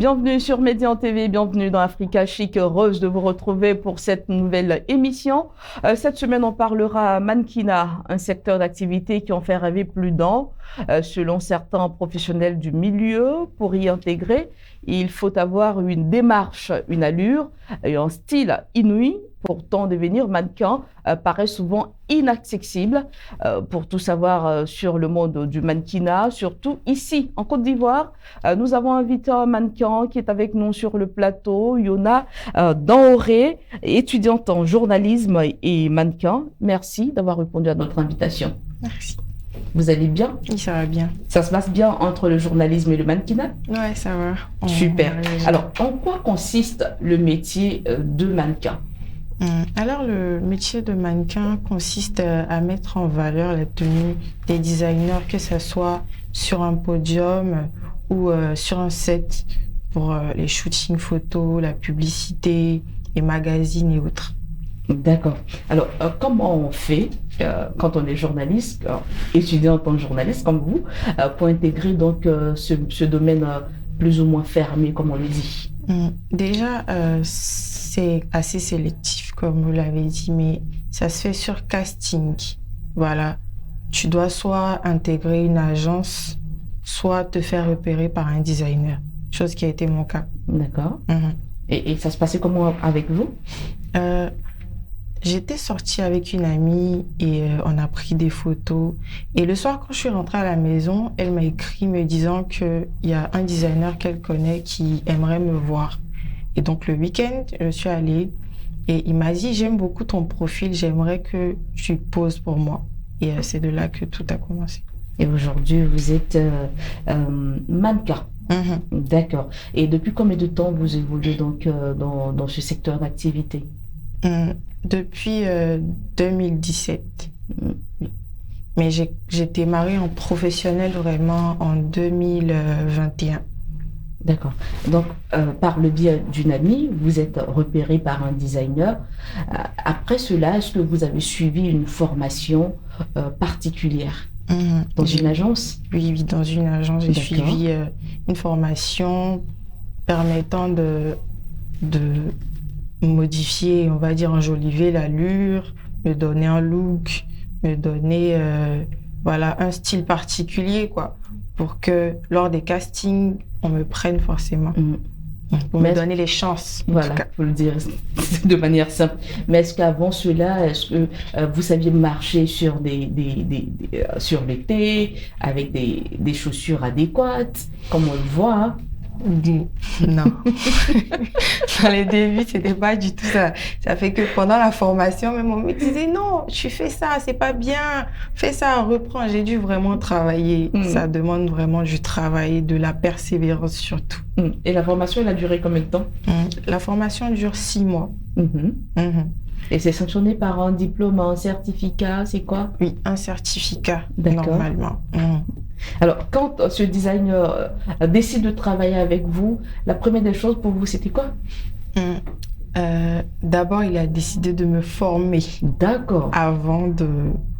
Bienvenue sur Médian TV, bienvenue dans Africa Chic, heureuse de vous retrouver pour cette nouvelle émission. Cette semaine, on parlera mannequinat, un secteur d'activité qui en fait rêver plus d'un. Selon certains professionnels du milieu, pour y intégrer, il faut avoir une démarche, une allure et un style inouï. Pourtant, devenir mannequin paraît souvent inaccessible. Pour tout savoir sur le monde du mannequinat, surtout ici en Côte d'Ivoire, nous avons invité un mannequin qui est avec nous sur le plateau, Yona Danhoré, étudiante en journalisme et mannequin. Merci d'avoir répondu à notre invitation. Merci. Vous allez bien? Oui, ça va bien. Ça se passe bien entre le journalisme et le mannequinat? Ouais, ça va. Super. Alors, en quoi consiste le métier de mannequin? Alors, le métier de mannequin consiste à mettre en valeur la tenue des designers, que ce soit sur un podium ou sur un set pour les shootings photos, la publicité, les magazines et autres. D'accord. Alors, comment on fait quand on est journaliste, étudiant en journaliste comme vous, pour intégrer donc ce domaine plus ou moins fermé, comme on le dit? Déjà, c'est assez sélectif, comme vous l'avez dit, mais ça se fait sur casting. Voilà. Tu dois soit intégrer une agence, soit te faire repérer par un designer, chose qui a été mon cas. D'accord. Et ça se passait comment avec vous? J'étais sortie avec une amie et on a pris des photos. Et le soir, quand je suis rentrée à la maison, elle m'a écrit me disant qu'il y a un designer qu'elle connaît qui aimerait me voir. Et donc, le week-end, je suis allée et il m'a dit « J'aime beaucoup ton profil, j'aimerais que tu poses pour moi. » Et c'est de là que tout a commencé. Et aujourd'hui, vous êtes mannequin. D'accord. Et depuis combien de temps vous évoluez donc dans ce secteur d'activité? Depuis 2017. Mais j'ai démarré en professionnel vraiment en 2021. D'accord. Donc, par le biais d'une amie, vous êtes repéré par un designer. Après cela, est-ce que vous avez suivi une formation particulière dans une agence? Oui, dans une agence, j'ai suivi une formation permettant de modifier, on va dire, enjoliver l'allure, me donner un look, me donner voilà, un style particulier, quoi, pour que lors des castings, on me prenne forcément. Pour me donner les chances. Voilà, pour le dire de manière simple. Mais est-ce qu'avant cela, est-ce que vous saviez marcher sur sur l'été, avec des chaussures adéquates, comme on le voit, hein? Non. Dans les débuts, c'était pas du tout ça. Ça fait que pendant la formation, même on me disait non, tu fais ça, c'est pas bien, fais ça, reprends. J'ai dû vraiment travailler. Ça demande vraiment du travail, de la persévérance surtout. Et la formation, elle a duré combien de temps? La formation dure 6 mois. Et c'est sanctionné par un diplôme, un certificat, c'est quoi? Oui, un certificat, normalement. Alors, quand ce designer décide de travailler avec vous, la première des choses pour vous, c'était quoi? D'abord, il a décidé de me former. D'accord. Avant de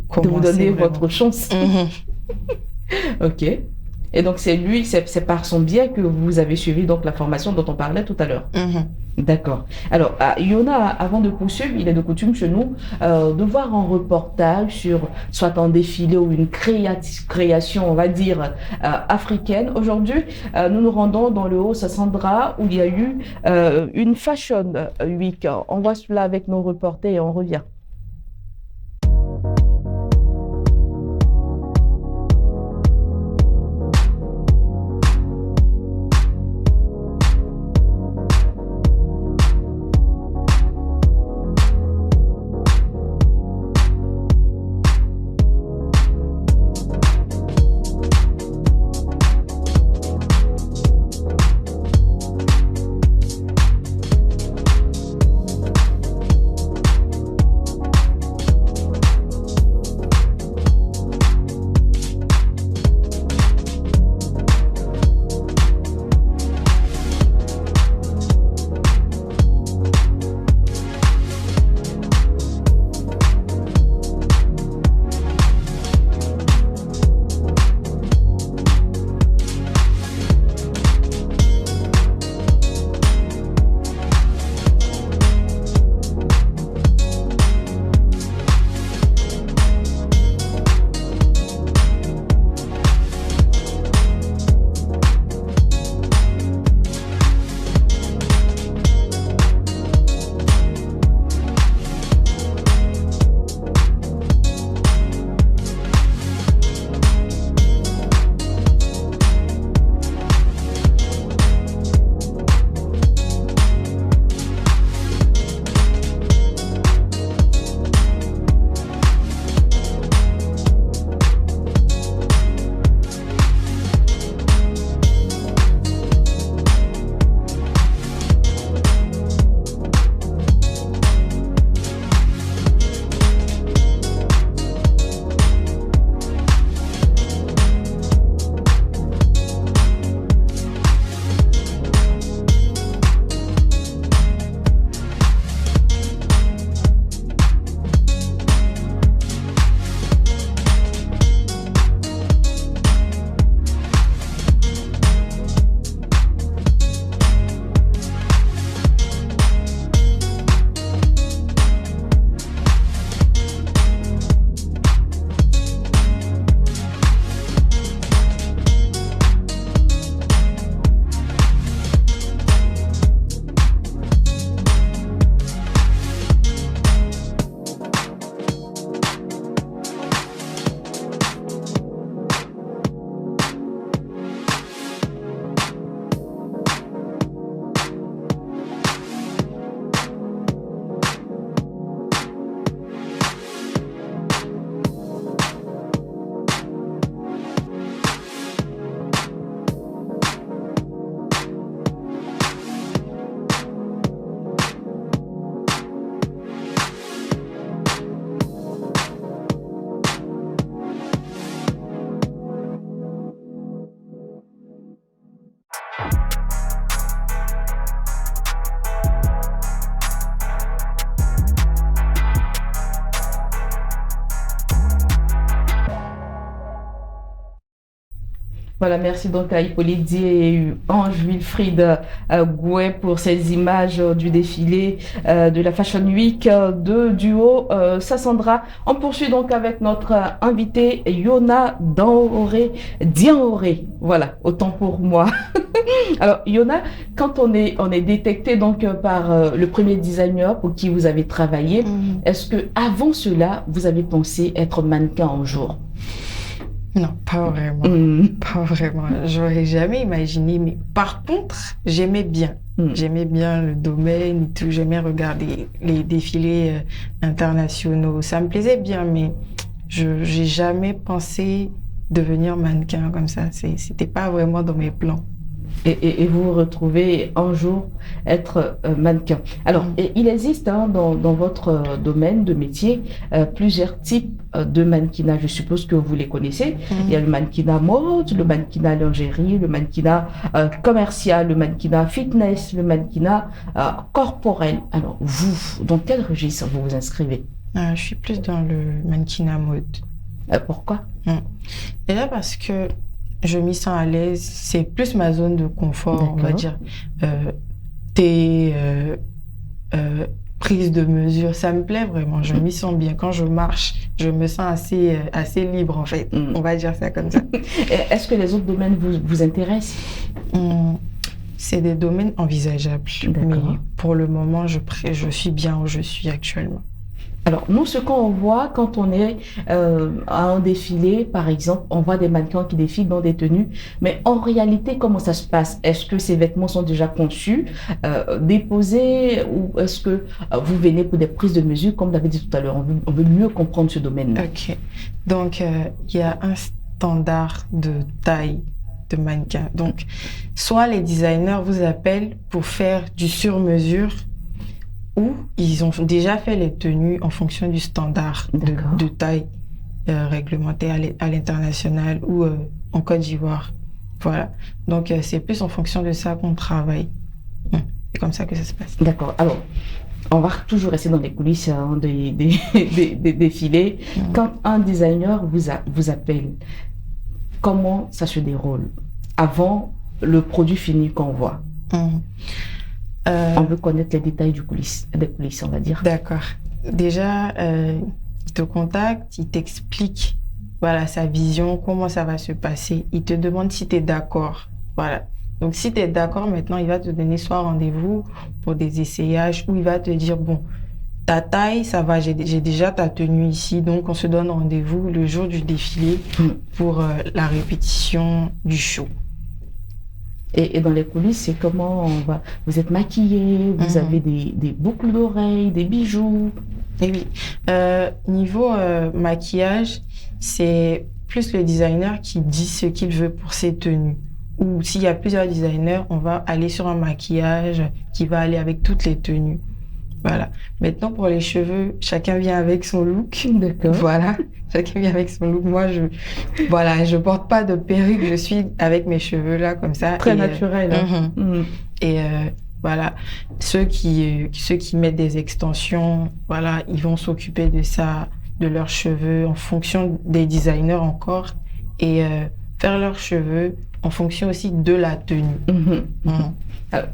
commencer. De vous donner vraiment votre chance. Ok. Et donc, c'est lui, c'est par son biais que vous avez suivi donc la formation dont on parlait tout à l'heure. D'accord. Alors, Yona, avant de poursuivre, il est de coutume chez nous de voir un reportage sur soit un défilé ou une création, on va dire, africaine. Aujourd'hui, nous nous rendons dans le Haut-Sassandra où il y a eu une Fashion Week. On voit cela avec nos reporters et on revient. Voilà, merci donc à Hippolyte Dié et Ange Wilfried Gouet pour ces images du défilé de la Fashion Week de duo Sassandra. On poursuit donc avec notre invité Yona Dianhoré. Voilà, autant pour moi. Alors, Yona, quand on est détecté donc par le premier designer pour qui vous avez travaillé, est-ce que avant cela, vous avez pensé être mannequin un jour? Non, pas vraiment. Pas vraiment. J'aurais jamais imaginé. Mais par contre, j'aimais bien. J'aimais bien le domaine et tout. J'aimais regarder les défilés internationaux. Ça me plaisait bien, mais j'ai jamais pensé devenir mannequin comme ça. C'était pas vraiment dans mes plans. Et vous vous retrouvez un jour être mannequin. Alors, il existe dans votre domaine de métier plusieurs types de mannequinat. Je suppose que vous les connaissez. Il y a le mannequinat mode, le mannequinat lingerie, le mannequinat commercial, le mannequinat fitness, le mannequinat corporel. Alors, vous, dans quel registre vous vous inscrivez? Je suis plus dans le mannequinat mode. Pourquoi? Déjà parce que je m'y sens à l'aise, c'est plus ma zone de confort, on va dire. Prise de mesure, ça me plaît vraiment, je m'y sens bien. Quand je marche, je me sens assez libre en fait, on va dire ça comme ça. Est-ce que les autres domaines vous intéressent? C'est des domaines envisageables, mais pour le moment, je suis bien où je suis actuellement. Alors, nous, ce qu'on voit quand on est à un défilé, par exemple, on voit des mannequins qui défilent dans des tenues, mais en réalité, comment ça se passe? Est-ce que ces vêtements sont déjà conçus, déposés, ou est-ce que vous venez pour des prises de mesure, comme vous l'avez dit tout à l'heure? On veut mieux comprendre ce domaine-là. Ok. Donc, il y a un standard de taille de mannequin. Donc, soit les designers vous appellent pour faire du sur-mesure, ou ils ont déjà fait les tenues en fonction du standard de taille réglementé à l'international ou en Côte d'Ivoire. Voilà. Donc, c'est plus en fonction de ça qu'on travaille. C'est comme ça que ça se passe. D'accord. Alors, on va toujours rester dans les coulisses des défilés. Quand un designer vous appelle, comment ça se déroule avant le produit fini qu'on voit? On veut connaître les détails des coulisses, on va dire. D'accord. Déjà, il te contacte, il t'explique voilà, sa vision, comment ça va se passer. Il te demande si tu es d'accord. Voilà. Donc, si tu es d'accord, maintenant, il va te donner soit rendez-vous pour des essayages ou il va te dire, bon, ta taille, ça va, j'ai déjà ta tenue ici. Donc, on se donne rendez-vous le jour du défilé pour la répétition du show. Et dans les coulisses, c'est comment on va... Vous êtes maquillé, vous avez des boucles d'oreilles, des bijoux. Et oui. Niveau maquillage, c'est plus le designer qui dit ce qu'il veut pour ses tenues. Ou s'il y a plusieurs designers, on va aller sur un maquillage qui va aller avec toutes les tenues. Voilà. Maintenant, pour les cheveux, chacun vient avec son look. D'accord. Voilà. Chacun vient avec son look. Moi, je porte pas de perruque. Je suis avec mes cheveux là, comme ça. Très naturel. Et voilà. Ceux qui mettent des extensions, voilà, ils vont s'occuper de ça, de leurs cheveux en fonction des designers encore. Et faire leurs cheveux en fonction aussi de la tenue.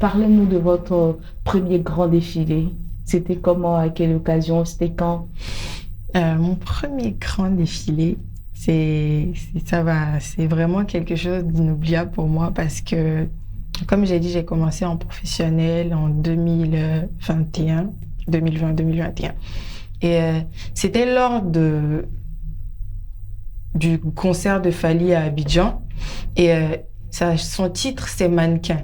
Parlez-nous de votre premier grand défilé. C'était comment, à quelle occasion, c'était quand? Mon premier grand défilé, c'est vraiment quelque chose d'inoubliable pour moi parce que, comme j'ai dit, j'ai commencé en professionnel en 2020-2021. Et c'était lors du concert de Fally à Abidjan. Et son titre, c'est Mannequin.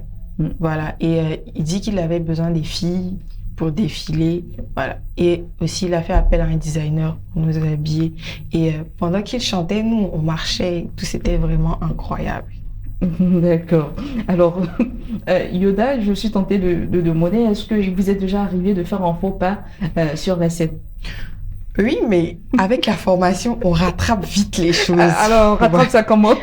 Voilà. Et il dit qu'il avait besoin des filles pour défiler. Voilà. Et aussi, il a fait appel à un designer pour nous habiller. Et pendant qu'il chantait, nous, on marchait. Tout, c'était vraiment incroyable. D'accord. Alors, Yoda, je suis tentée de demander, est-ce que vous êtes déjà arrivé de faire un faux pas sur la scène? Oui, mais avec la formation, on rattrape vite les choses. Alors, on rattrape ça comment?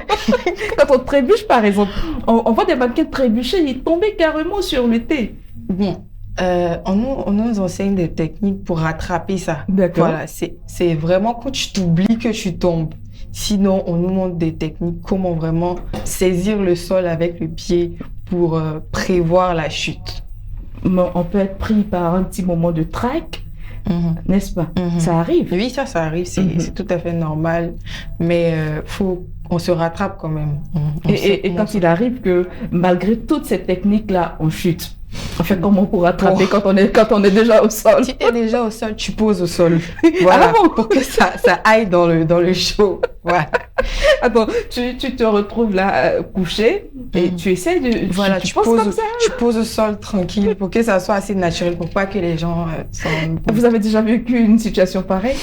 Quand on trébuche, par exemple, on voit des mannequins trébucher, ils tombaient carrément sur le thé. Bon, on nous enseigne des techniques pour rattraper ça. D'accord. Voilà, c'est vraiment quand tu t'oublies que tu tombes. Sinon, on nous montre des techniques, comment vraiment saisir le sol avec le pied pour prévoir la chute. Mais on peut être pris par un petit moment de trac, n'est-ce pas? Ça arrive. Oui, ça arrive, c'est tout à fait normal, mais on se rattrape quand même. Et quand il arrive que malgré toutes ces techniques-là, on chute. En fait, comment pour rattraper quand on est déjà au sol? Si tu es déjà au sol, tu poses au sol. Voilà, pour que ça aille dans le show. Voilà. Attends, tu te retrouves là couché et tu essaies de... Voilà, tu poses au sol tranquille pour que ça soit assez naturel, pour pas que les gens Vous avez déjà vécu une situation pareille?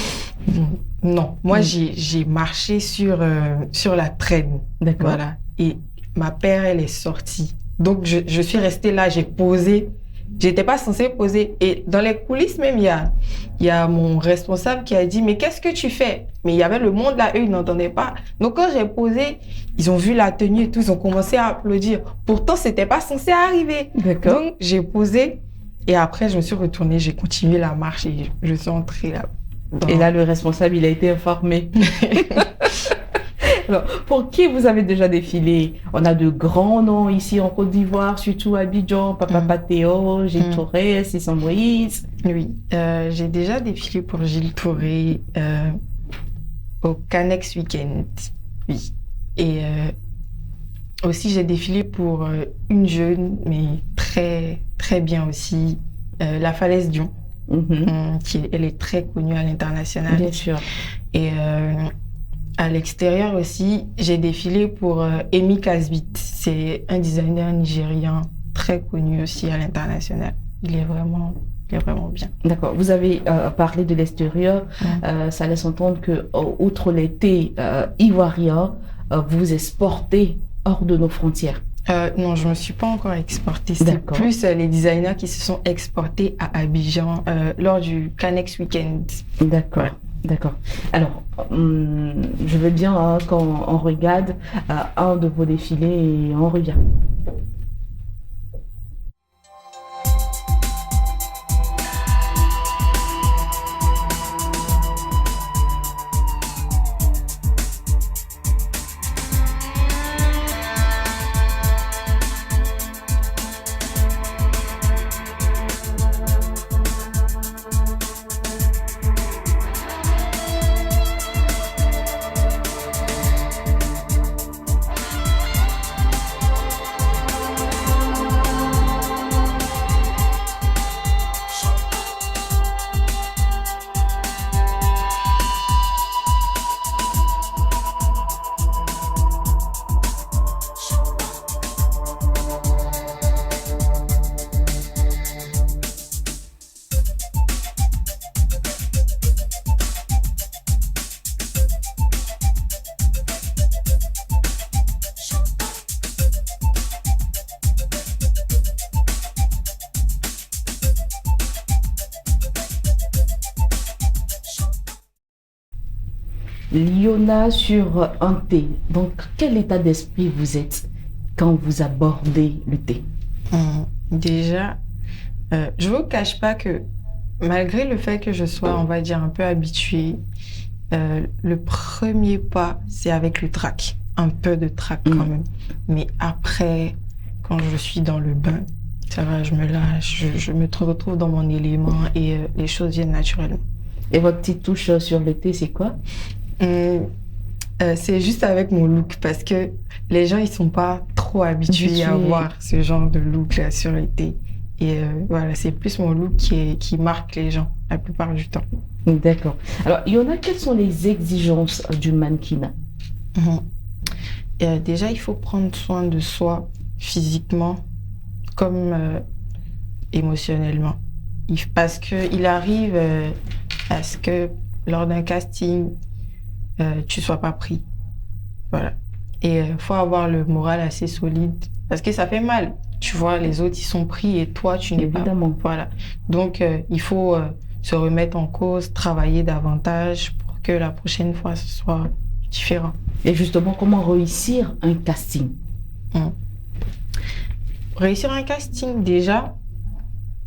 Non, moi j'ai marché sur la traîne. D'accord. Voilà. Et ma paire, elle est sortie. Donc je suis restée là, j'ai posé. J'étais pas censée poser. Et dans les coulisses même, il y a mon responsable qui a dit, mais qu'est-ce que tu fais? Mais il y avait le monde là, eux, ils n'entendaient pas. Donc quand j'ai posé, ils ont vu la tenue et tout, ils ont commencé à applaudir. Pourtant, c'était pas censé arriver. D'accord. Donc j'ai posé et après, je me suis retournée, j'ai continué la marche et je suis entrée là. Et là, le responsable, il a été informé. Alors, pour qui vous avez déjà défilé? On a de grands noms ici en Côte d'Ivoire, surtout à Abidjan, Papa Pathéo, Gilles Touré, Sisson Moïse. Oui, j'ai déjà défilé pour Gilles Touré au Canex Weekend. Oui. Et aussi, j'ai défilé pour une jeune, mais très, très bien aussi, La Falaise Dion. Elle est très connue à l'international. Bien sûr. Et à l'extérieur aussi, j'ai défilé pour Emi Kasbit. C'est un designer nigérian très connu aussi à l'international. Il est vraiment bien. D'accord. Vous avez parlé de l'extérieur. Ça laisse entendre que, outre les thés ivoiriens, vous exportez hors de nos frontières. Non, je ne me suis pas encore exportée. C'est plus les designers qui se sont exportés à Abidjan lors du Canex Weekend. D'accord. Ouais. D'accord. Alors, je veux bien qu'on regarde un de vos défilés et on revient. Liona sur un thé. Donc, quel état d'esprit vous êtes quand vous abordez le thé? Déjà, je ne vous cache pas que malgré le fait que je sois, on va dire, un peu habituée, le premier pas, c'est avec le trac. Un peu de trac quand même. Mais après, quand je suis dans le bain, ça va, je me lâche, je me retrouve dans mon élément et les choses viennent naturellement. Et votre petite touche sur le thé, c'est quoi? C'est juste avec mon look parce que les gens ils sont pas trop habitués à voir ce genre de look là sur les thés et voilà, c'est plus mon look qui marque les gens la plupart du temps. D'accord. Alors Yona, quelles sont les exigences du mannequinat? Déjà il faut prendre soin de soi physiquement comme émotionnellement parce que il arrive à ce que lors d'un casting tu sois pas pris. Voilà. Et faut avoir le moral assez solide parce que ça fait mal. Tu vois, les autres, ils sont pris et toi, tu n'es pas. Évidemment. Voilà. Donc, il faut se remettre en cause, travailler davantage pour que la prochaine fois, ce soit différent. Et justement, comment réussir un casting? Réussir un casting, déjà,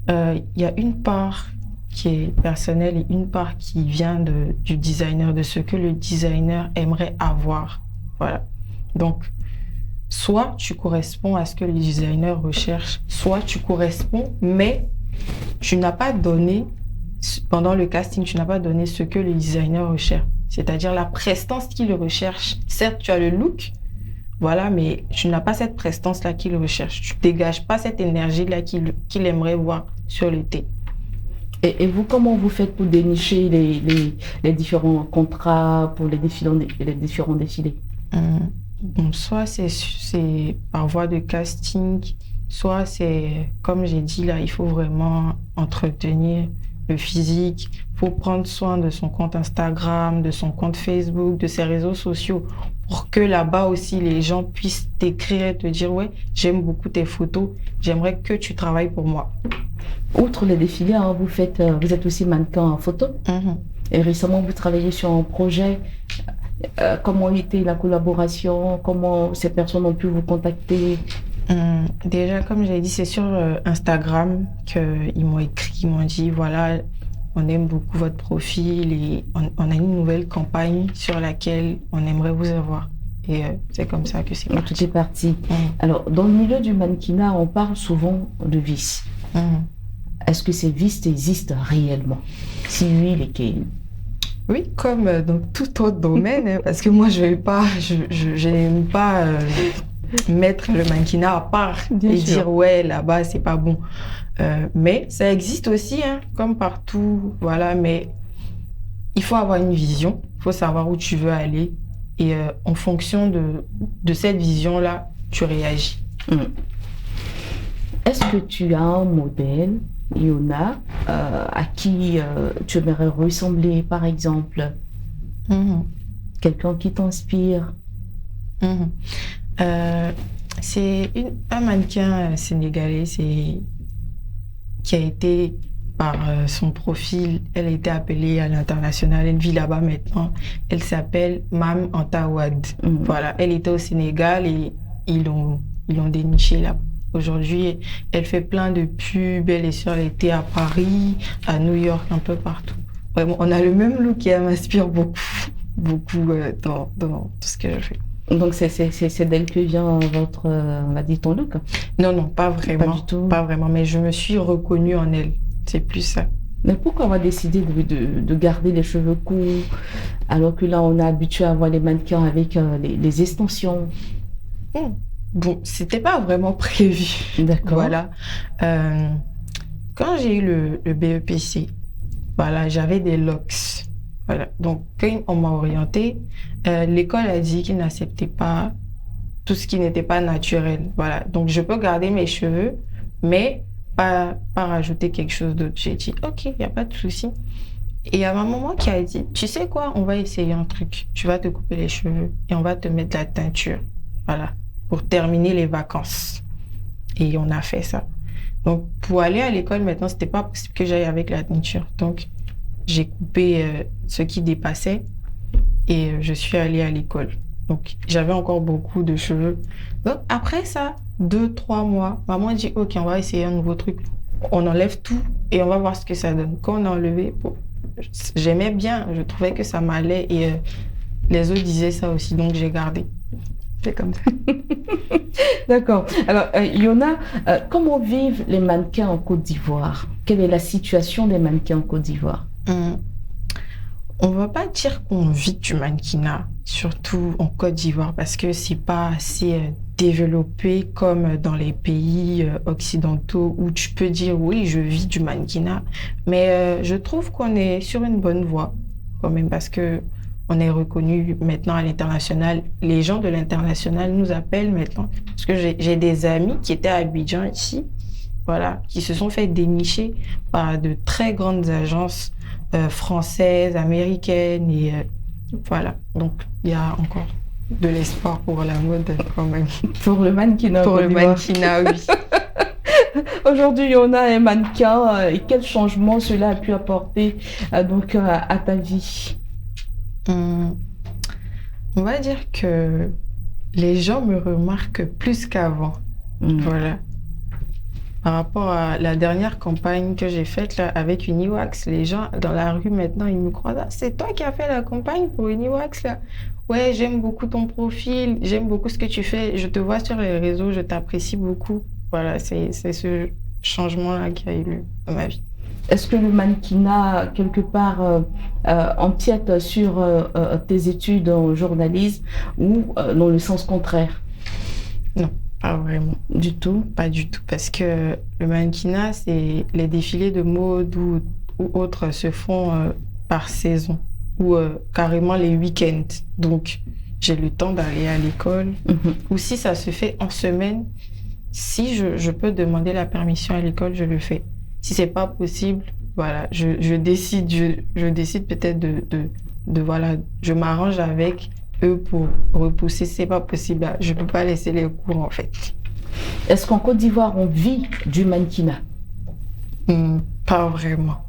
il y a une part qui est personnelle et une part qui vient du designer, de ce que le designer aimerait avoir. Voilà. Donc, soit tu corresponds à ce que le designer recherche, soit tu corresponds, mais tu n'as pas donné, pendant le casting, tu n'as pas donné ce que le designer recherche. C'est-à-dire la prestance qu'il recherche. Certes, tu as le look, voilà, mais tu n'as pas cette prestance-là qu'il recherche. Tu ne dégages pas cette énergie-là qu'il aimerait voir sur le thé. Et vous, comment vous faites pour dénicher les différents contrats pour les différents défilés? Bon, soit c'est par voie de casting, soit c'est, comme j'ai dit là, il faut vraiment entretenir le physique, il faut prendre soin de son compte Instagram, de son compte Facebook, de ses réseaux sociaux, pour que là-bas aussi les gens puissent t'écrire et te dire « Ouais, j'aime beaucoup tes photos, j'aimerais que tu travailles pour moi ». Outre les défilés, hein, vous êtes aussi mannequin en photo. Et récemment, vous travaillez sur un projet. Comment était la collaboration? Comment ces personnes ont pu vous contacter? Déjà, comme j'ai dit, c'est sur Instagram qu'ils m'ont écrit, ils m'ont dit, voilà, on aime beaucoup votre profil et on a une nouvelle campagne sur laquelle on aimerait vous avoir. Et c'est comme ça que c'est parti. Tout est parti. Alors, dans le milieu du mannequinat, on parle souvent de vices. Est-ce que ces vices existent réellement? Si oui, lesquels? Oui, comme dans tout autre domaine, parce que moi, je n'aime pas mettre le mannequinat à part et dire ouais, là-bas, c'est pas bon. Mais ça existe aussi, hein, comme partout, voilà. Mais il faut avoir une vision, il faut savoir où tu veux aller et en fonction de cette vision-là, tu réagis. Est-ce que tu as un modèle, Yona, à qui tu aimerais ressembler, par exemple? Quelqu'un qui t'inspire? C'est un mannequin sénégalais qui a été, par son profil, elle a été appelée à l'international, elle vit là-bas maintenant. Elle s'appelle Mam Antawad. Voilà, elle était au Sénégal et ils l'ont dénichée là-bas. Aujourd'hui, elle fait plein de pubs, elle est sur l'été à Paris, à New York, un peu partout. Vraiment, on a le même look et elle m'inspire beaucoup dans tout ce que je fais. Donc c'est d'elle que vient on va dire, ton look? Non, pas vraiment. Pas du tout. Pas vraiment, mais je me suis reconnue en elle. C'est plus ça. Mais pourquoi on va décider de garder les cheveux courts alors que là, on est habitué à voir les mannequins avec les extensions? Bon, c'était pas vraiment prévu. D'accord. Voilà. Quand j'ai eu le BEPC, voilà, j'avais des locks. Voilà. Donc, quand on m'a orientée, l'école a dit qu'ils n'acceptaient pas tout ce qui n'était pas naturel. Voilà. Donc, je peux garder mes cheveux, mais pas rajouter quelque chose d'autre. J'ai dit, OK, il n'y a pas de souci. Et il y a ma maman qui a dit, tu sais quoi, on va essayer un truc. Tu vas te couper les cheveux et on va te mettre de la teinture. Voilà. Pour terminer les vacances. Et on a fait ça. Donc, pour aller à l'école, maintenant, c'était pas possible que j'aille avec la teinture. Donc, j'ai coupé ce qui dépassait et je suis allée à l'école. Donc, j'avais encore beaucoup de cheveux. Donc, après ça, 2-3 mois, maman dit, OK, on va essayer un nouveau truc. On enlève tout et on va voir ce que ça donne. Quand on a enlevé, j'aimais bien, je trouvais que ça m'allait et les autres disaient ça aussi, donc j'ai gardé. C'est comme ça. D'accord. Alors, Yona, comment vivent les mannequins en Côte d'Ivoire? Quelle est la situation des mannequins en Côte d'Ivoire? On ne va pas dire qu'on vit du mannequinat, surtout en Côte d'Ivoire, parce que c'est pas assez développé comme dans les pays occidentaux où tu peux dire oui, je vis du mannequinat. Mais je trouve qu'on est sur une bonne voie quand même parce que on est reconnu maintenant à l'international. Les gens de l'international nous appellent maintenant. Parce que j'ai des amis qui étaient à Abidjan ici, voilà, qui se sont fait dénicher par de très grandes agences françaises, américaines. Et voilà, donc il y a encore de l'espoir pour la mode quand même. Pour le mannequinat. Pour le mannequinat, oui. Aujourd'hui, on a un mannequin. Et quel changement cela a pu apporter donc, à ta vie? On va dire que les gens me remarquent plus qu'avant. Voilà. par rapport à la dernière campagne que j'ai faite là, avec Uniwax, les gens dans la rue maintenant, ils me croient, ah, c'est toi qui as fait la campagne pour Uniwax là? Ouais, j'aime beaucoup ton profil, j'aime beaucoup ce que tu fais, je te vois sur les réseaux, je t'apprécie beaucoup. Voilà, c'est ce changement-là qui a eu lieu dans ma vie. Est-ce que le mannequinat, quelque part, empiète sur tes études en journalisme ou dans le sens contraire? Non, pas vraiment. Du tout? Pas du tout, parce que le mannequinat, c'est les défilés de mode ou autres se font par saison ou carrément les week-ends. Donc, j'ai le temps d'aller à l'école. Ou si ça se fait en semaine, si je peux demander la permission à l'école, je le fais. Si c'est pas possible, voilà, je décide peut-être voilà, je m'arrange avec eux pour repousser. Si c'est pas possible, bah, je peux pas laisser les cours en fait. Est-ce qu'en Côte d'Ivoire, on vit du mannequinat? Pas vraiment.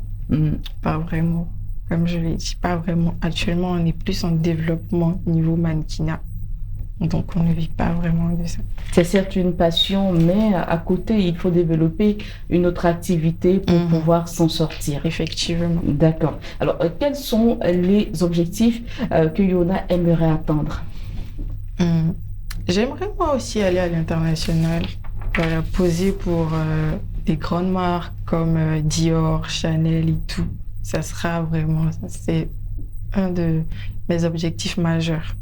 Pas vraiment. Comme je l'ai dit, pas vraiment. Actuellement, on est plus en développement niveau mannequinat. Donc, on ne vit pas vraiment de ça. C'est certes une passion, mais à côté, il faut développer une autre activité pour pouvoir s'en sortir. Effectivement. D'accord. Alors, quels sont les objectifs que Yona aimerait atteindre? J'aimerais moi aussi aller à l'international, voilà, poser pour des grandes marques comme Dior, Chanel et tout. Ça sera vraiment, c'est un de mes objectifs majeurs.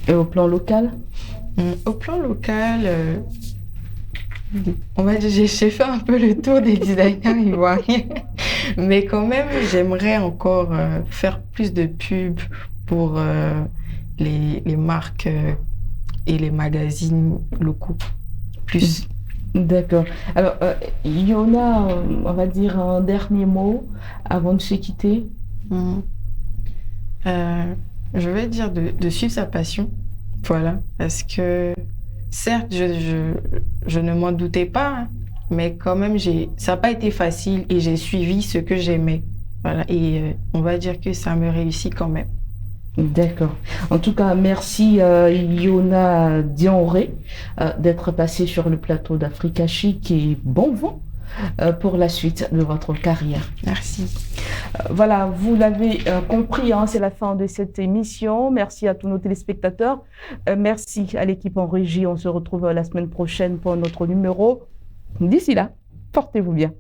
Et au plan local? Au plan local, on va dire, j'ai fait un peu le tour des designers ivoiriens, mais quand même, j'aimerais encore faire plus de pubs pour les marques et les magazines locaux. Plus. D'accord. Alors, Yona, on va dire un dernier mot avant de se quitter. Je vais dire de suivre sa passion, voilà, parce que certes, je ne m'en doutais pas, hein, mais quand même, ça n'a pas été facile et j'ai suivi ce que j'aimais, voilà, et on va dire que ça me réussit quand même. D'accord. En tout cas, merci Yona Dianré d'être passée sur le plateau d'Africa Chic et bon vent pour la suite de votre carrière. Merci. Voilà, vous l'avez compris, hein, c'est la fin de cette émission. Merci à tous nos téléspectateurs. Merci à l'équipe en régie. On se retrouve la semaine prochaine pour notre numéro. D'ici là, portez-vous bien.